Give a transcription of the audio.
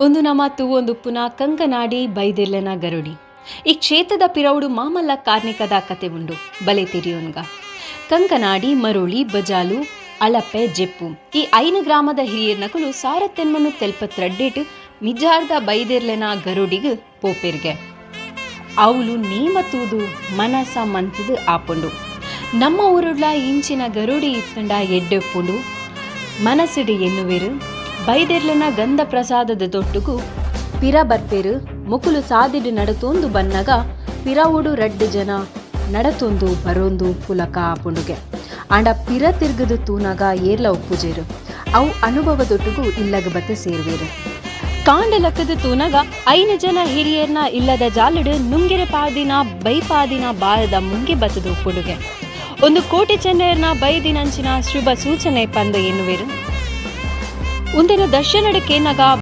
ಒಂದು ನಮಾತು ಒಂದು ಪುನಃ ಕಂಕನಾಡಿ ಬೈದೆರ್ಲೆನ ಗರುಡಿ ಈ ಕ್ಷೇತ್ರದ ಪಿರೌಡು ಮಾಮಲ್ಲ ಕಾರ್ಣಿಕದ ಕತೆ ಉಂಡು ಬಲೆ ತಿರಿಯೋನ್ಗ ಕಂಕನಾಡಿ ಮರುಳಿ ಬಜಾಲು ಅಳಪೆ ಜೆಪ್ಪು ಈ 5 ಗ್ರಾಮದ ಹಿರಿಯರ್ನಕಲು ಸಾರತ್ತೆನ್ಮನು ತೆಲ್ಪತ್ರಡ್ಡೇಟ್ ಮಿಜಾರ್ದ ಬೈದೆರ್ಲೆನ ಗರುಡಿಗ್ ಪೋಪೆರ್ಗೆ ಅವಳು ನೇಮತೂದು ಮನಸ ಮಂತದು ಆಪುಂಡು ನಮ್ಮ ಊರುಡ್ಲ ಇಂಚಿನ ಗರುಡಿ ಇತ್ತಂಡ ಎಡ್ಡೆಪ್ಪುಂಡು ಮನಸ್ಸಿಡು ಎನ್ನುವೆರು ಬೈದೆರ್ಲೆನ ಗಂಧ ಪ್ರಸಾದದ ದೊಟ್ಟುಗು ಪಿರ ಬರ್ಪೆರು ಮುಕುಲು ಸಾದಿಡು ನಡತೊಂದು ಬನ್ನಗ ಪಿರವುಡು ರಡ್ಡು ಜನ ನಡತೊಂದು ಬರೊಂದು ಪುಲಕ ಆಪುಂಡುಗೆ ಆಂಡ ಪಿರ ತಿರ್ಗದು ತೂನಗ ಏರ್ಲ ಉಪ್ಪುಜೇರು ಅವು ಅನುಭವದೊಟ್ಟುಗು ಇಲ್ಲಗ ಬತ್ತೆ ಸೇರುವೇರು ಕಾಂಡ ಲಕ್ಕದ ತೂನಗ 5 ಜನ ಹಿರಿಯರ್ನ ಇಲ್ಲದ ಜಾಲಡು ನುಂಗೆರೆ ಪಾದಿನ ಬೈಪಾದಿನ ಬಾರದ ಮುಂಗೆ ಬತ್ತದು ಉಪ್ಪುಡುಗೆ 1 ಕೋಟಿ ಚೆನ್ನೈರ್ನ ಬೈದಿನಂಚಿನ ಶುಭ ಸೂಚನೆ ಪಂದ ಎನ್ನುವೆರು ಉಂದಿನ ದರ್ಶನಡಕ್ಕೆ ನಗ